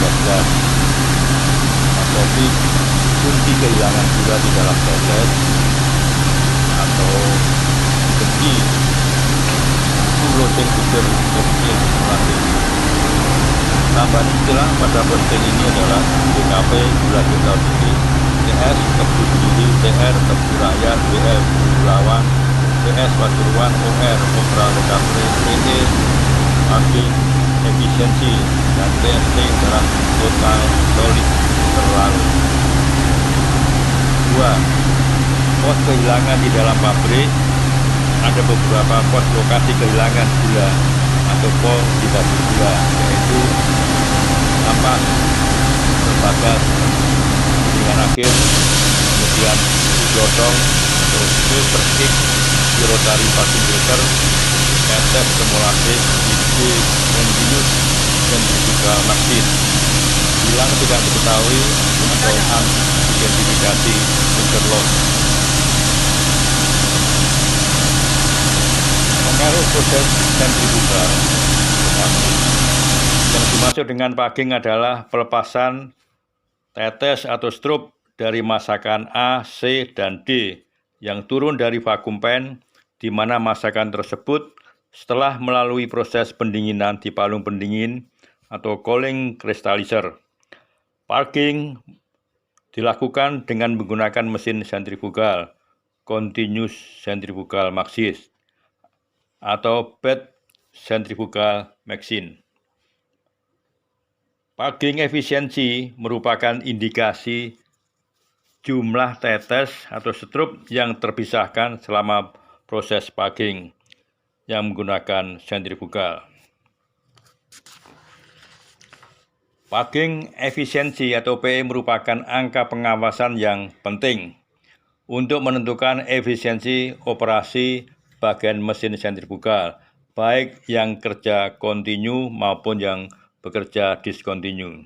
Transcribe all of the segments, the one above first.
13. Topik kunci kehilangan gula di dalam tetes atau benci floating sugar explain melatih. Tambahan istilah pada posting ini adalah GKP gula total putih, TS tebu sendiri, TR tebu rakyat, BL Bulawan, PS Pasuruan, OR Opera Recovery, PE Pagi efisiensi, dan TST adalah total solid terlarut. 2. Pos kehilangan di dalam pabrik. Ada beberapa pos lokasi kehilangan gula atau pos di pabrik gula, yaitu ampas, berbagas, dengan akhir, kemudian gotong atau filter stick, rotary vacuum filter, tetes semolasis, continuous centrifugal machine. Hilang tidak diketahui atau unidentifikasi filter loss. Pengaruh proses sentrifugal yang dimaksud dengan packing adalah pelepasan tetes atau strup dari masakan A, C, dan D yang turun dari vacuum pan, di mana masakan tersebut setelah melalui proses pendinginan di palung pendingin atau cooling crystallizer. Packing dilakukan dengan menggunakan mesin sentrifugal, continuous centrifugal machine, atau bed centrifugal machine. Packing efisiensi merupakan indikasi jumlah tetes atau strup yang terpisahkan selama proses packing yang menggunakan sentrifugal. Packing efisiensi atau PE merupakan angka pengawasan yang penting untuk menentukan efisiensi operasi bagian mesin sentrifugal, baik yang kerja kontinu maupun yang bekerja diskontinu.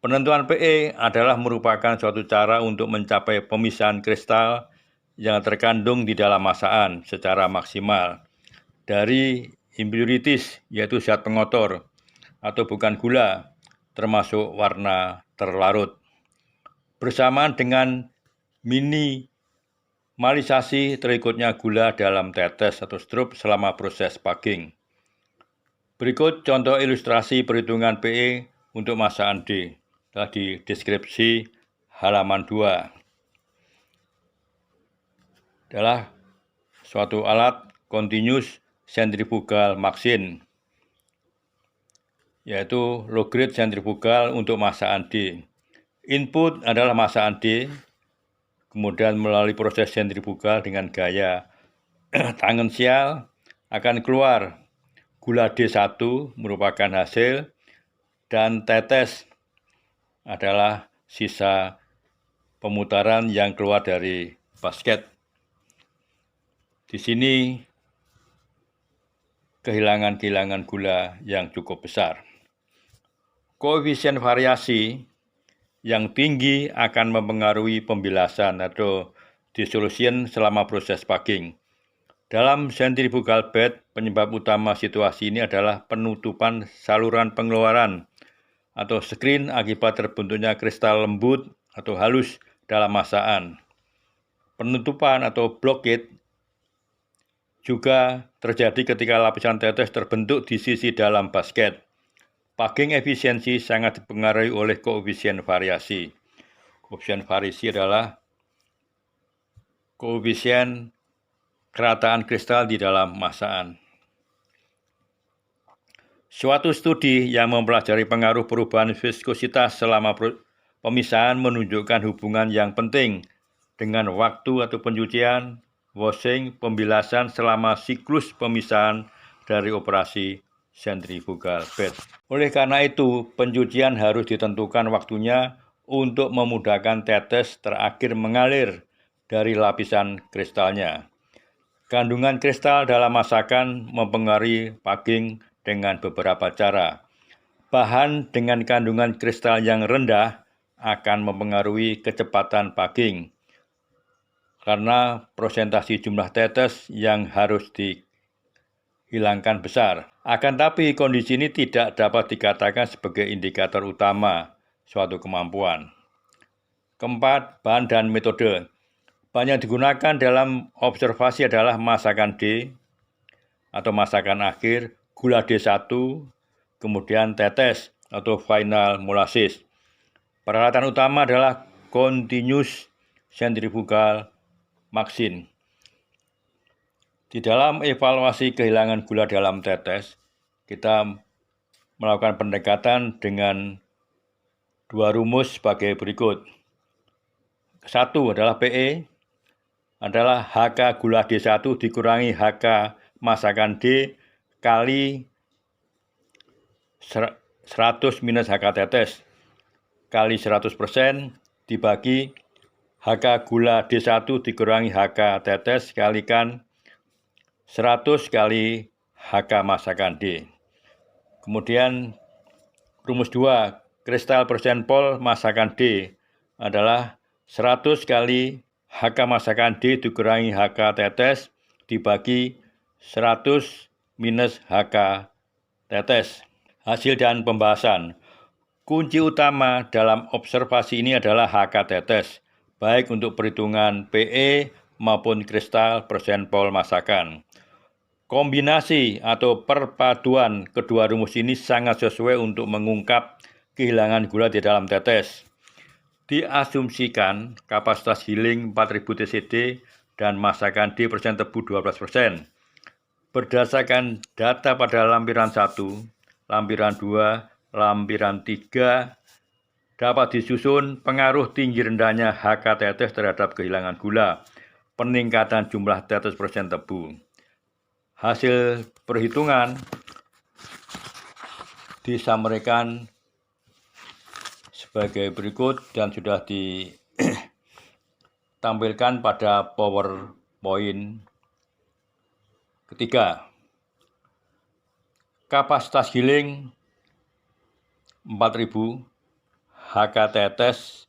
Penentuan PE adalah merupakan suatu cara untuk mencapai pemisahan kristal yang terkandung di dalam masakan secara maksimal dari impurities, yaitu zat pengotor atau bukan gula, termasuk warna terlarut, bersamaan dengan minimalisasi terikutnya gula dalam tetes atau strup selama proses packing. Berikut contoh ilustrasi perhitungan PE untuk masakan D, telah di deskripsi halaman 2. Adalah suatu alat continuous centrifugal machine, yaitu low grade centrifugal untuk masakan D. Input adalah masakan D, kemudian melalui proses sentrifugal dengan gaya tangensial akan keluar gula D1 merupakan hasil, dan tetes adalah sisa pemutaran yang keluar dari basket. Di sini kehilangan gula yang cukup besar. Koefisien variasi yang tinggi akan mempengaruhi pembilasan atau dissolution selama proses packing. Dalam centrifugal bed, penyebab utama situasi ini adalah penutupan saluran pengeluaran atau screen akibat terbentuknya kristal lembut atau halus dalam masakan. Penutupan atau blockade juga terjadi ketika lapisan tetes terbentuk di sisi dalam basket. Packing efisiensi sangat dipengaruhi oleh koefisien variasi. Koefisien variasi adalah koefisien kerataan kristal di dalam masakan. Suatu studi yang mempelajari pengaruh perubahan viskositas selama pemisahan menunjukkan hubungan yang penting dengan waktu atau pencucian, washing, pembilasan selama siklus pemisahan dari operasi centrifugal bed. Oleh karena itu, pencucian harus ditentukan waktunya untuk memudahkan tetes terakhir mengalir dari lapisan kristalnya. Kandungan kristal dalam masakan mempengaruhi packing dengan beberapa cara. Bahan dengan kandungan kristal yang rendah akan mempengaruhi kecepatan packing, karena persentase jumlah tetes yang harus hilangkan besar. Akan tapi kondisi ini tidak dapat dikatakan sebagai indikator utama suatu kemampuan. Keempat, bahan dan metode. Bahan yang digunakan dalam observasi adalah masakan D atau masakan akhir, gula D1, kemudian tetes atau final molasses. Peralatan utama adalah continuous centrifugal machine. Di dalam evaluasi kehilangan gula dalam tetes, kita melakukan pendekatan dengan dua rumus sebagai berikut. Satu adalah PE, adalah HK gula D1 dikurangi HK masakan D kali 100 minus HK tetes kali 100% dibagi HK gula D1 dikurangi HK tetes kalikan 100 kali HK masakan D. Kemudian rumus 2, kristal persenpol masakan D adalah 100 kali HK masakan D dikurangi HK tetes dibagi 100 minus HK tetes. Hasil dan pembahasan. Kunci utama dalam observasi ini adalah HK tetes, baik untuk perhitungan PE maupun kristal persenpol masakan. Kombinasi atau perpaduan kedua rumus ini sangat sesuai untuk mengungkap kehilangan gula di dalam tetes. Diasumsikan kapasitas healing 4000 TCD dan masakan D persen tebu 12%. Berdasarkan data pada lampiran 1, lampiran 2, lampiran 3, dapat disusun pengaruh tinggi rendahnya HK tetes terhadap kehilangan gula, peningkatan jumlah tetes persen tebu. Hasil perhitungan disampaikan sebagai berikut dan sudah ditampilkan pada PowerPoint ketiga. Kapasitas healing 4000, HK tetes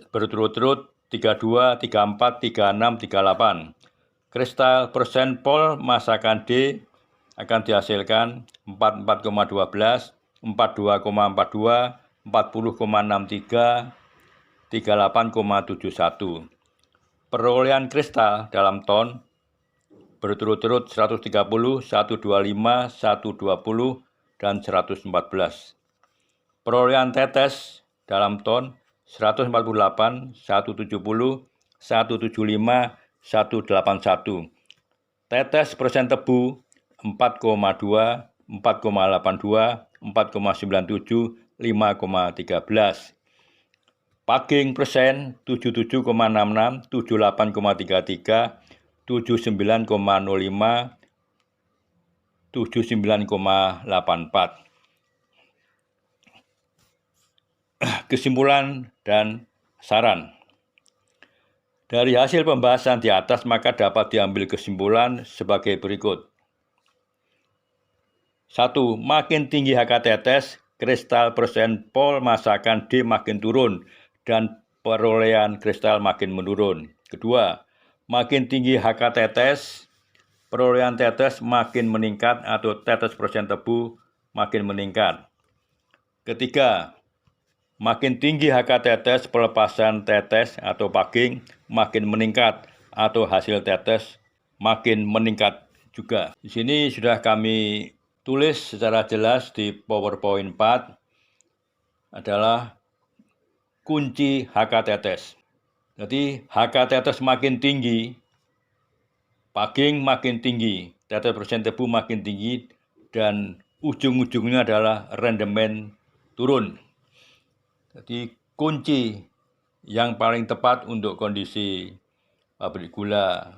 berturut-turut 32, 34, 36, 38. Kristal persenpol masakan D akan dihasilkan 44,12, 42,42, 40,63, 38,71. Perolehan kristal dalam ton berturut-turut 130, 125, 120, dan 114. Perolehan tetes dalam ton 148, 170, 175, 181. Tetes persen tebu 4,2, 4,82, 4,97, 5,13. Paging persen 77,66, 78,33, 79,05, 79,84. Kesimpulan dan saran. Dari hasil pembahasan di atas maka dapat diambil kesimpulan sebagai berikut. 1. Makin tinggi HK tetes, kristal persenpol masakan D makin turun dan perolehan kristal makin menurun. Kedua, makin tinggi HK tetes, perolehan tetes makin meningkat atau tetes persen tebu makin meningkat. Ketiga, makin tinggi HK tetes, pelepasan tetes atau paging makin meningkat atau hasil tetes makin meningkat juga. Di sini sudah kami tulis secara jelas di PowerPoint 4 adalah kunci HK tetes. Jadi HK tetes makin tinggi, paging makin tinggi, tetes persen tebu makin tinggi, dan ujung-ujungnya adalah rendemen turun. Jadi kunci yang paling tepat untuk kondisi pabrik gula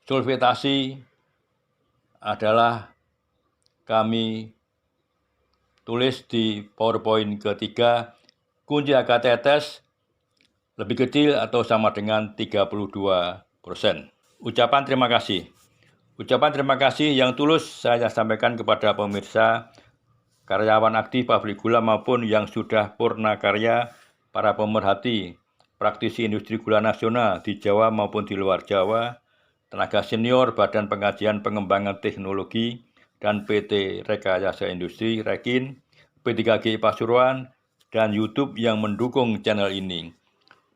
sulfitasi adalah kami tulis di PowerPoint ketiga, kunci HK tetes lebih kecil atau sama dengan 32%. Ucapan terima kasih. Ucapan terima kasih yang tulus saya sampaikan kepada pemirsa, karyawan aktif pabrik gula maupun yang sudah purna karya, para pemerhati, praktisi industri gula nasional di Jawa maupun di luar Jawa, tenaga senior Badan Pengkajian Pengembangan Teknologi, dan PT Rekayasa Industri Rekin, P3G Pasuruan, dan YouTube yang mendukung channel ini.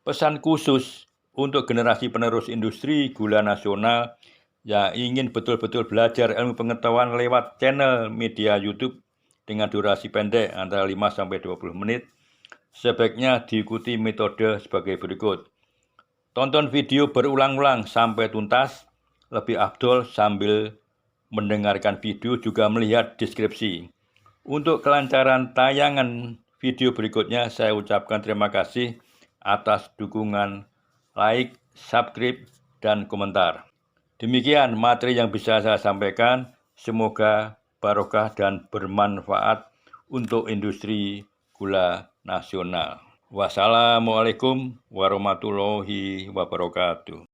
Pesan khusus untuk generasi penerus industri gula nasional yang ingin betul-betul belajar ilmu pengetahuan lewat channel media YouTube dengan durasi pendek antara 5-20 menit, sebaiknya diikuti metode sebagai berikut. Tonton video berulang-ulang sampai tuntas, lebih afdol sambil mendengarkan video juga melihat deskripsi. Untuk kelancaran tayangan video berikutnya, saya ucapkan terima kasih atas dukungan like, subscribe, dan komentar. Demikian materi yang bisa saya sampaikan. Semoga barokah dan bermanfaat untuk industri gula nasional. Wassalamualaikum warahmatullahi wabarakatuh.